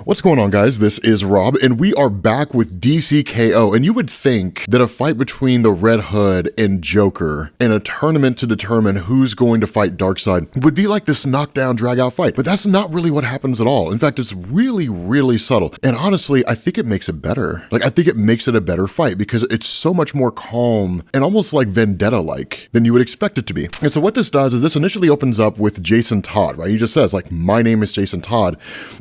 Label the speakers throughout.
Speaker 1: What's going on, guys? This is Rob, and we are back with DC K.O. And you would think that a fight between the Red Hood and Joker in a tournament to determine who's going to fight Darkseid would be like this knockdown, drag-out fight. But that's not really what happens at all. In fact, it's really, really subtle. And honestly, I think it makes it better. I think it makes it a better fight because it's so much more calm and almost like vendetta-like than you would expect it to be. And so what this does is this initially opens up with Jason Todd, right? He just says, like, my name is Jason Todd,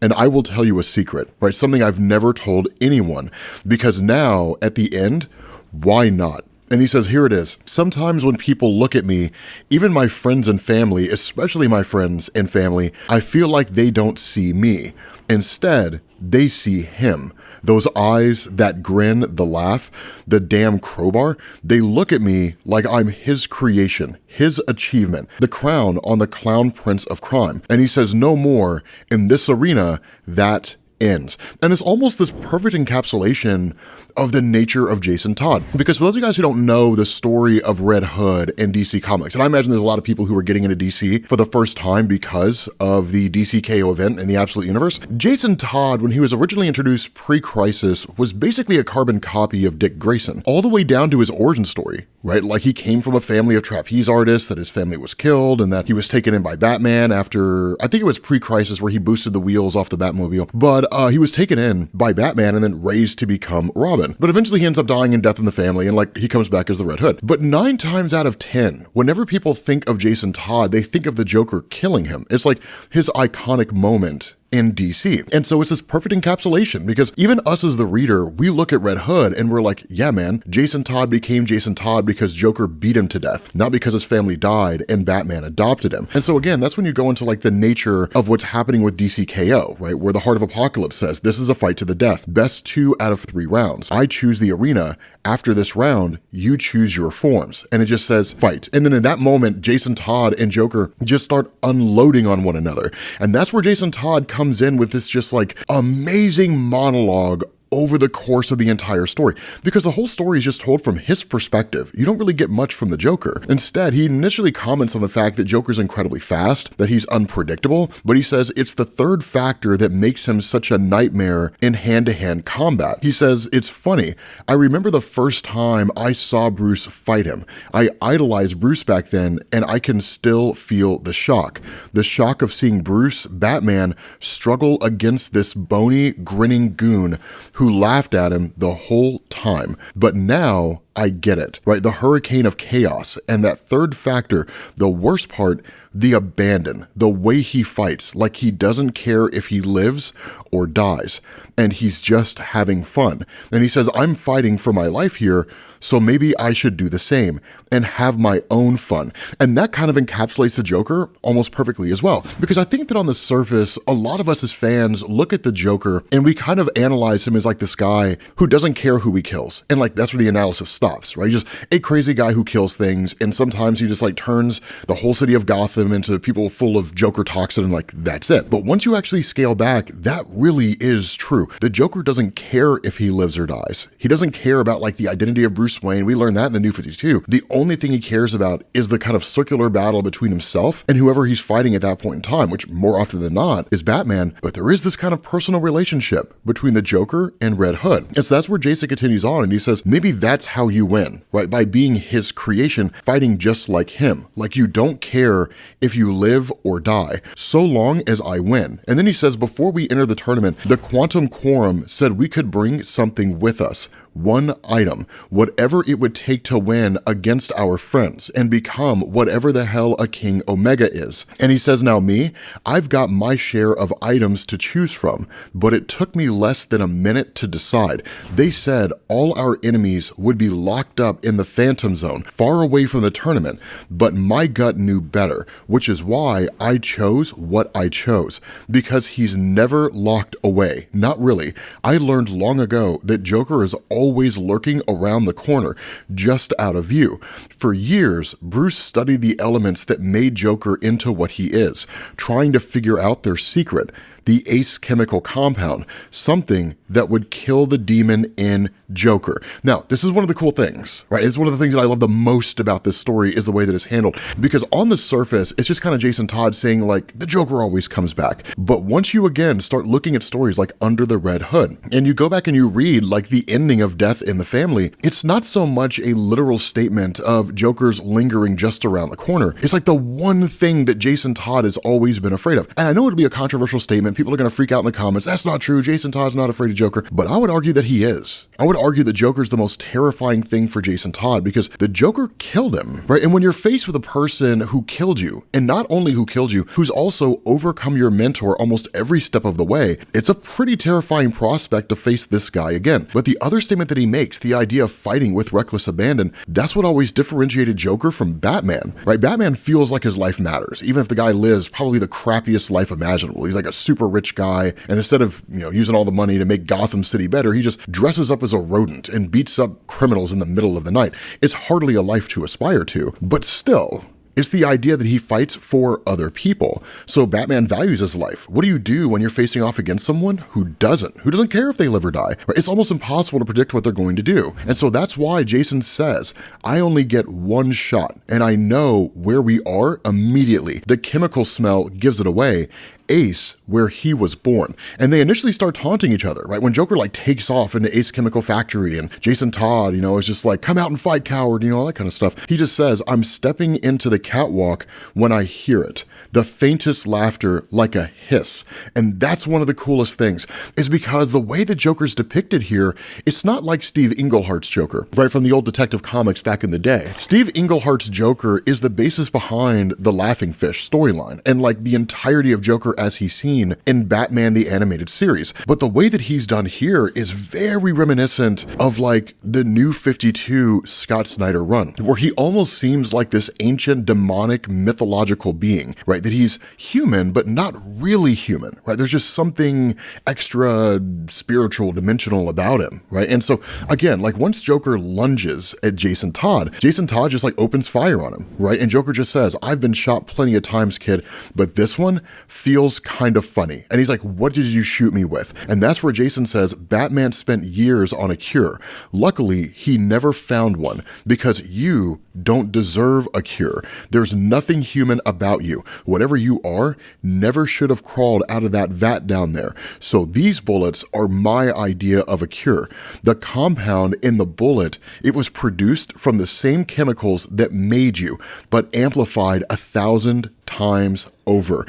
Speaker 1: and I will tell you a secret, right? Something I've never told anyone, because now at the end, why not? And he says, here it is. Sometimes when people look at me, even my friends and family, especially my friends and family, I feel like they don't see me. Instead, they see him. Those eyes, that grin, the laugh, the damn crowbar, they look at me like I'm his creation, his achievement, the crown on the clown prince of crime. And he says, no more. In this arena, that ends. And it's almost this perfect encapsulation of the nature of Jason Todd. Because for those of you guys who don't know the story of Red Hood and DC Comics, and I imagine there's a lot of people who are getting into DC for the first time because of the DC K.O. event in the Absolute Universe, Jason Todd, when he was originally introduced pre-Crisis, was basically a carbon copy of Dick Grayson, all the way down to his origin story, right? Like, he came from a family of trapeze artists, that his family was killed, and that he was taken in by Batman after, I think it was pre-Crisis where he boosted the wheels off the Batmobile, but he was taken in by Batman and then raised to become Robin. But eventually he ends up dying in Death in the Family, and like, he comes back as the Red Hood. But 9 times out of 10, whenever people think of Jason Todd, they think of the Joker killing him. It's like his iconic moment in DC. And so it's this perfect encapsulation, because even us as the reader, we look at Red Hood and we're like, yeah, man, Jason Todd became Jason Todd because Joker beat him to death, not because his family died and Batman adopted him. And so again, that's when you go into like the nature of what's happening with DC K.O., right? Where the Heart of Apocalypse says, this is a fight to the death. Best 2 out of 3 rounds. I choose the arena. After this round, you choose your forms. And it just says fight. And then in that moment, Jason Todd and Joker just start unloading on one another. And that's where Jason Todd comes in with this just like amazing monologue over the course of the entire story, because the whole story is just told from his perspective. You don't really get much from the Joker. Instead, he initially comments on the fact that Joker's incredibly fast, that he's unpredictable, but he says it's the third factor that makes him such a nightmare in hand-to-hand combat. He says, it's funny, I remember the first time I saw Bruce fight him. I idolized Bruce back then, and I can still feel the shock. The shock of seeing Bruce, Batman, struggle against this bony, grinning goon who laughed at him the whole time. But now I get it, right? The hurricane of chaos, and that third factor, the worst part, the abandon, the way he fights, like he doesn't care if he lives or dies, and he's just having fun. And he says, I'm fighting for my life here, so maybe I should do the same and have my own fun. And that kind of encapsulates the Joker almost perfectly as well. Because I think that on the surface, a lot of us as fans look at the Joker and we kind of analyze him as like this guy who doesn't care who he kills. And like, that's where the analysis stops, right? He's just a crazy guy who kills things. And sometimes he just like turns the whole city of Gotham into people full of Joker toxin, and like, that's it. But once you actually scale back, that really is true. The Joker doesn't care if he lives or dies. He doesn't care about like the identity of Bruce Wayne. We learned that in the New 52. The only thing he cares about is the kind of circular battle between himself and whoever he's fighting at that point in time, which more often than not is Batman. But there is this kind of personal relationship between the Joker and Red Hood. And so that's where Jason continues on, and he says, maybe that's how you win, right? By being his creation, fighting just like him. Like, you don't care if you live or die, so long as I win. And then he says, before we enter the tournament, the Quantum Quorum said we could bring something with us. One item, whatever it would take to win against our friends and become whatever the hell a King Omega is. And he says, now me, I've got my share of items to choose from, but it took me less than a minute to decide. They said all our enemies would be locked up in the Phantom Zone, far away from the tournament, but my gut knew better, which is why I chose what I chose, because he's never locked away. Not really. I learned long ago that Joker is always lurking around the corner, just out of view. For years, Bruce studied the elements that made Joker into what he is, trying to figure out their secret. the Ace chemical compound, something that would kill the demon in Joker. Now, this is one of the cool things, right? It's one of the things that I love the most about this story is the way that it's handled, because on the surface, it's just kind of Jason Todd saying like, the Joker always comes back. But once you again start looking at stories like Under the Red Hood, and you go back and you read like the ending of Death in the Family, it's not so much a literal statement of Joker's lingering just around the corner. It's like the one thing that Jason Todd has always been afraid of. And I know it'll be a controversial statement. People are going to freak out in the comments. That's not true. Jason Todd's not afraid of Joker. But I would argue that he is. I would argue that Joker's the most terrifying thing for Jason Todd because the Joker killed him, right? And when you're faced with a person who killed you, and not only who killed you, who's also overcome your mentor almost every step of the way, it's a pretty terrifying prospect to face this guy again. But the other statement that he makes, the idea of fighting with reckless abandon, that's what always differentiated Joker from Batman, right? Batman feels like his life matters, even if the guy lives probably the crappiest life imaginable. He's like a super rich guy, and instead of, using all the money to make Gotham City better, he just dresses up as a rodent and beats up criminals in the middle of the night. It's hardly a life to aspire to, but still, it's the idea that he fights for other people. So Batman values his life. What do you do when you're facing off against someone who doesn't care if they live or die? It's almost impossible to predict what they're going to do. And so that's why Jason says, I only get one shot and I know where we are immediately. The chemical smell gives it away. Ace, where he was born. And they initially start taunting each other, right? When Joker takes off into Ace Chemical Factory and Jason Todd, is just like, come out and fight, coward, all that kind of stuff. He just says, I'm stepping into the catwalk when I hear it. The faintest laughter like a hiss. And that's one of the coolest things is because the way that Joker's depicted here, it's not like Steve Englehart's Joker, right? From the old Detective Comics back in the day. Steve Englehart's Joker is the basis behind the Laughing Fish storyline and the entirety of Joker as he's seen in Batman the Animated Series. But the way that he's done here is very reminiscent of the New 52 Scott Snyder run, where he almost seems like this ancient demonic mythological being, right? That he's human, but not really human, right? There's just something extra spiritual, dimensional about him, right? And so again, once Joker lunges at Jason Todd just opens fire on him, right? And Joker just says, I've been shot plenty of times, kid, but this one feels kind of funny. And he's like, what did you shoot me with? And that's where Jason says, Batman spent years on a cure. Luckily, he never found one because you don't deserve a cure. There's nothing human about you. Whatever you are never should have crawled out of that vat down there. So these bullets are my idea of a cure. The compound in the bullet, it was produced from the same chemicals that made you, but amplified 1,000 times over.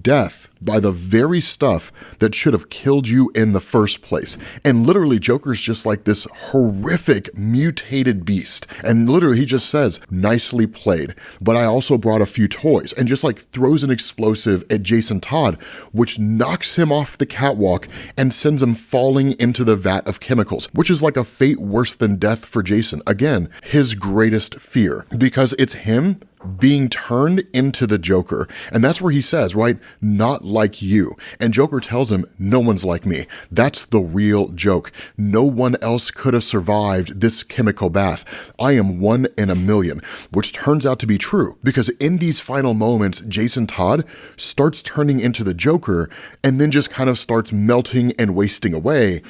Speaker 1: Death by the very stuff that should have killed you in the first place. And literally Joker's just like this horrific mutated beast. And literally he just says, nicely played, but I also brought a few toys, and just throws an explosive at Jason Todd, which knocks him off the catwalk and sends him falling into the vat of chemicals, which is like a fate worse than death for Jason. Again, his greatest fear, because it's him being turned into the Joker. And that's where he says, right, not like you. And Joker tells him, no one's like me. That's the real joke. No one else could have survived this chemical bath. I am 1 in a million, which turns out to be true because in these final moments, Jason Todd starts turning into the Joker and then just kind of starts melting and wasting away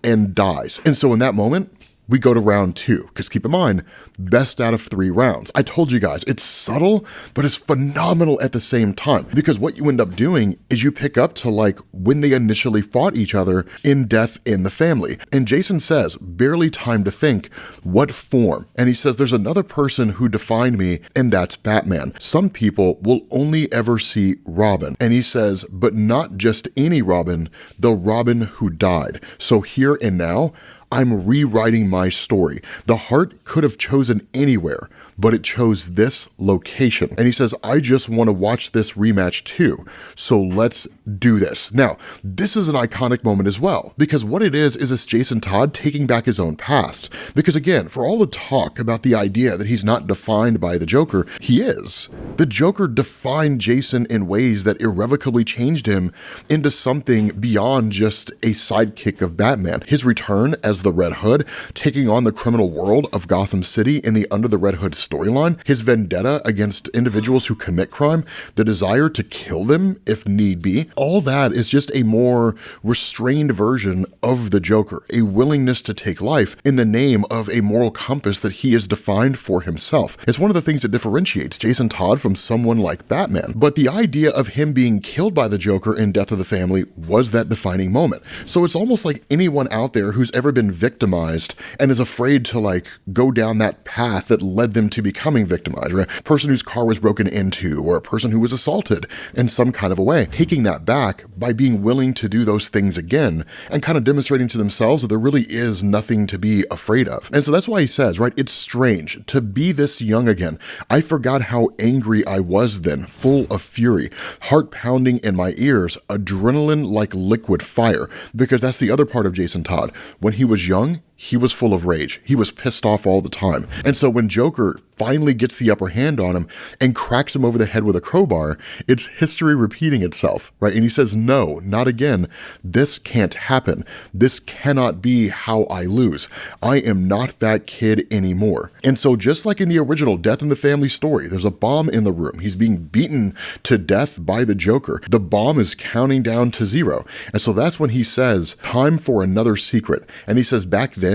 Speaker 1: and dies. And so in that moment, we go to round 2, because keep in mind, best out of 3 rounds. I told you guys, it's subtle, but it's phenomenal at the same time, because what you end up doing is you pick up to when they initially fought each other in Death in the Family. And Jason says, barely time to think, what form? And he says, there's another person who defined me, and that's Batman. Some people will only ever see Robin. And he says, but not just any Robin, the Robin who died. So here and now, I'm rewriting my story. The heart could have chosen anywhere, but it chose this location. And he says, I just want to watch this rematch too. So let's do this. Now, this is an iconic moment as well, because what it is this Jason Todd taking back his own past. Because again, for all the talk about the idea that he's not defined by the Joker, he is. The Joker defined Jason in ways that irrevocably changed him into something beyond just a sidekick of Batman. His return as the Red Hood, taking on the criminal world of Gotham City in the Under the Red Hood storyline, his vendetta against individuals who commit crime, the desire to kill them if need be, all that is just a more restrained version of the Joker, a willingness to take life in the name of a moral compass that he has defined for himself. It's one of the things that differentiates Jason Todd from someone like Batman. But the idea of him being killed by the Joker in Death of the Family was that defining moment. So it's almost like anyone out there who's ever been victimized and is afraid to like go down that path that led them to becoming victimized, right? A person whose car was broken into, or a person who was assaulted in some kind of a way, taking that back by being willing to do those things again and kind of demonstrating to themselves that there really is nothing to be afraid of. And so that's why he says, right, it's strange to be this young again. I forgot how angry I was then, full of fury, heart pounding in my ears, adrenaline like liquid fire, because that's the other part of Jason Todd. When he was young, he was full of rage. He was pissed off all the time. And so when Joker finally gets the upper hand on him and cracks him over the head with a crowbar, it's history repeating itself, right? And he says, no, not again. This can't happen. This cannot be how I lose. I am not that kid anymore. And so just like in the original Death in the Family story, there's a bomb in the room. He's being beaten to death by the Joker. The bomb is counting down to 0. And so that's when he says, time for another secret. And he says, back then,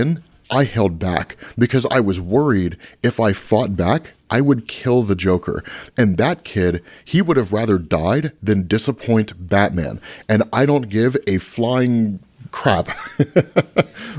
Speaker 1: I held back because I was worried if I fought back, I would kill the Joker. And that kid, he would have rather died than disappoint Batman. And I don't give a flying crap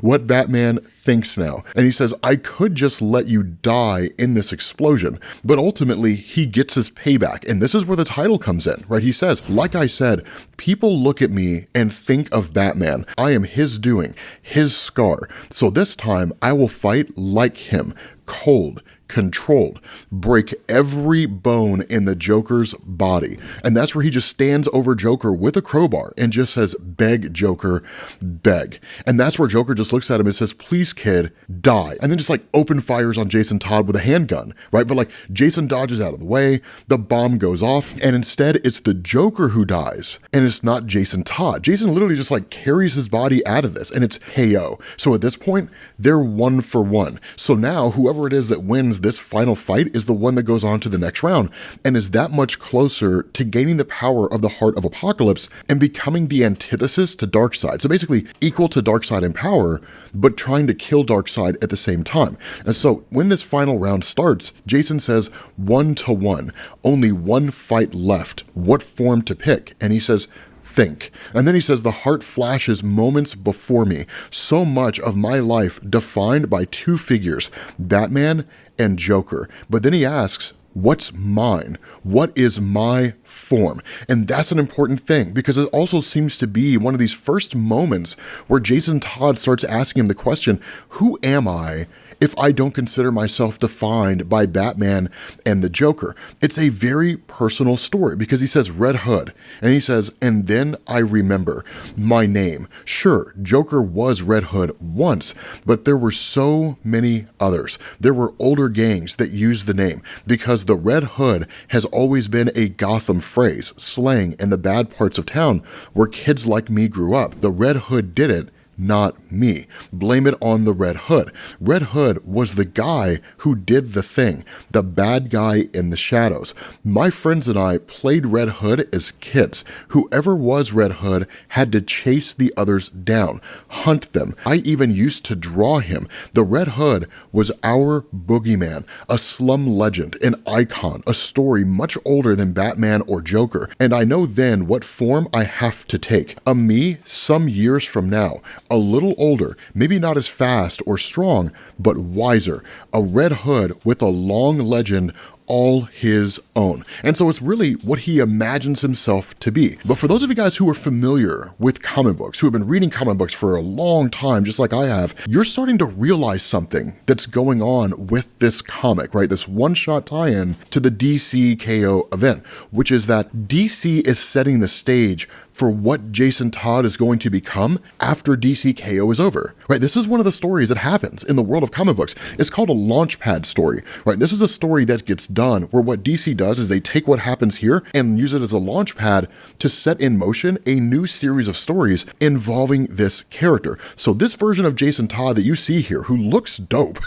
Speaker 1: what Batman thinks now. And he says, I could just let you die in this explosion. But ultimately, he gets his payback. And this is where the title comes in, right? He says, like I said, people look at me and think of Batman. I am his doing, his scar. So this time, I will fight like him, cold, controlled, break every bone in the Joker's body. And that's where he just stands over Joker with a crowbar and just says, beg, Joker, beg. And that's where Joker just looks at him and says, please, kid, die. And then just like open fires on Jason Todd with a handgun, right? But like Jason dodges out of the way, the bomb goes off, and instead it's the Joker who dies. And it's not Jason Todd. Jason literally just like carries his body out of this, and it's K.O. So at this point, they're 1 for 1. So now whoever it is that wins this final fight is the one that goes on to the next round and is that much closer to gaining the power of the Heart of Apocalypse and becoming the antithesis to Darkseid. So basically equal to Darkseid in power, but trying to kill Darkseid at the same time. And so when this final round starts, Jason says 1 to 1, only one fight left. What form to pick? And he says, think. And then he says, the heart flashes moments before me. So much of my life defined by 2 figures, Batman and Joker. But then he asks, what's mine? What is my form? And that's an important thing because it also seems to be one of these first moments where Jason Todd starts asking him the question, who am I if I don't consider myself defined by Batman and the Joker? It's a very personal story because he says Red Hood, and he says, and then I remember my name. Sure, Joker was Red Hood once, but there were so many others. There were older gangs that used the name because the Red Hood has always been a Gotham phrase, slang in the bad parts of town where kids like me grew up. The Red Hood did it, not me. Blame it on the Red Hood. Red Hood was the guy who did the thing, the bad guy in the shadows. My friends and I played Red Hood as kids. Whoever was Red Hood had to chase the others down, hunt them. I even used to draw him. The Red Hood was our boogeyman, a slum legend, an icon, a story much older than Batman or Joker. And I know then what form I have to take. A me some years from now, a little older, maybe not as fast or strong, but wiser. A Red Hood with a long legend all his own. And so it's really what he imagines himself to be. But for those of you guys who are familiar with comic books, who have been reading comic books for a long time, just like I have, you're starting to realize something that's going on with this comic, right? This one-shot tie-in to the DC K.O. event, which is that DC is setting the stage for what Jason Todd is going to become after DC K.O. is over, right? This is one of the stories that happens in the world of comic books. It's called a launchpad story, right? This is a story that gets done where what DC does is they take what happens here and use it as a launchpad to set in motion a new series of stories involving this character. So this version of Jason Todd that you see here, who looks dope,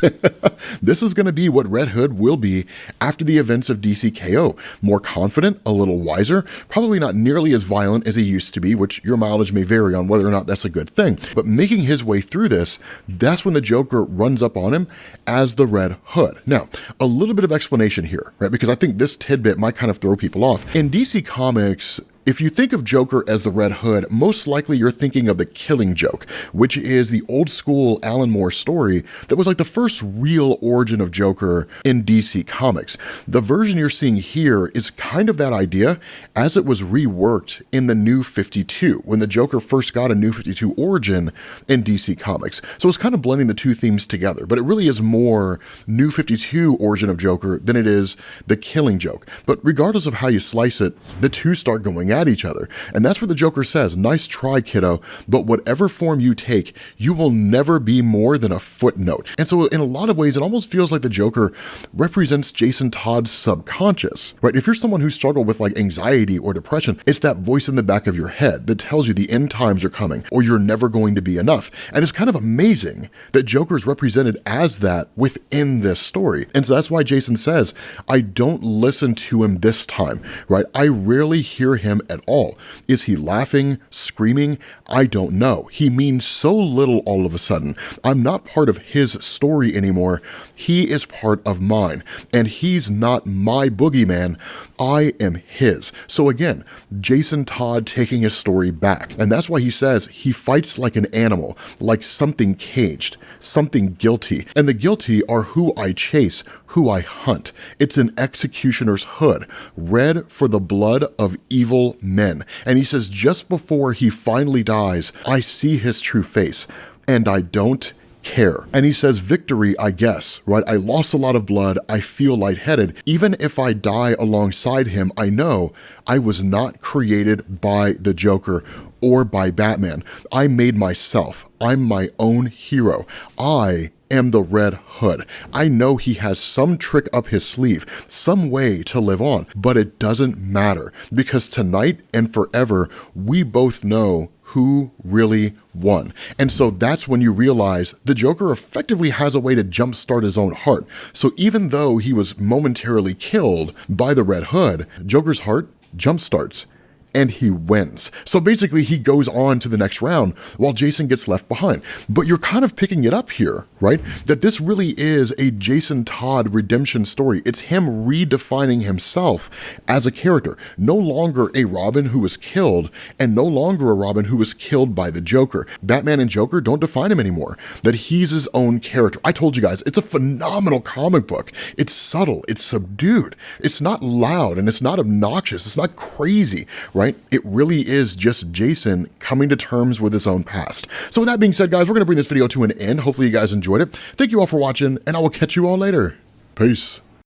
Speaker 1: this is going to be what Red Hood will be after the events of DC K.O. More confident, a little wiser, probably not nearly as violent as he used to be, which your mileage may vary on whether or not that's a good thing. But making his way through this, that's when the Joker runs up on him as the Red Hood. Now, a little bit of explanation here, right? Because I think this tidbit might kind of throw people off. In DC Comics, if you think of Joker as the Red Hood, most likely you're thinking of the Killing Joke, which is the old school Alan Moore story that was like the first real origin of Joker in DC Comics. The version you're seeing here is kind of that idea as it was reworked in the New 52, when the Joker first got a New 52 origin in DC Comics. So it's kind of blending the two themes together, but it really is more New 52 origin of Joker than it is the Killing Joke. But regardless of how you slice it, the two start going at each other. And that's what the Joker says. Nice try, kiddo, but whatever form you take, you will never be more than a footnote. And so in a lot of ways, it almost feels like the Joker represents Jason Todd's subconscious, right? If you're someone who struggled with like anxiety or depression, it's that voice in the back of your head that tells you the end times are coming or you're never going to be enough. And it's kind of amazing that Joker is represented as that within this story. And so that's why Jason says, I don't listen to him this time, right? I rarely hear him at all. Is he laughing, screaming? I don't know. He means so little all of a sudden. I'm not part of his story anymore. He is part of mine. And he's not my boogeyman. I am his. So again, Jason Todd taking his story back. And that's why he says he fights like an animal, like something caged, something guilty. And the guilty are who I chase, who I hunt. It's an executioner's hood, red for the blood of evil men. And he says just before he finally dies, I see his true face, and I don't care. And he says, victory, I guess, right? I lost a lot of blood. I feel lightheaded. Even if I die alongside him, I know I was not created by the Joker or by Batman. I made myself. I'm my own hero. I am the Red Hood. I know he has some trick up his sleeve, some way to live on, but it doesn't matter because tonight and forever, we both know who really won. And so that's when you realize the Joker effectively has a way to jumpstart his own heart. So even though he was momentarily killed by the Red Hood, Joker's heart jumpstarts. And he wins. So basically he goes on to the next round while Jason gets left behind. But you're kind of picking it up here, right? That this really is a Jason Todd redemption story. It's him redefining himself as a character. No longer a Robin who was killed and no longer a Robin who was killed by the Joker. Batman and Joker don't define him anymore. That he's his own character. I told you guys, it's a phenomenal comic book. It's subtle. It's subdued. It's not loud and it's not obnoxious. It's not crazy, right? It really is just Jason coming to terms with his own past. So with that being said, guys, we're going to bring this video to an end. Hopefully you guys enjoyed it. Thank you all for watching, and I will catch you all later. Peace.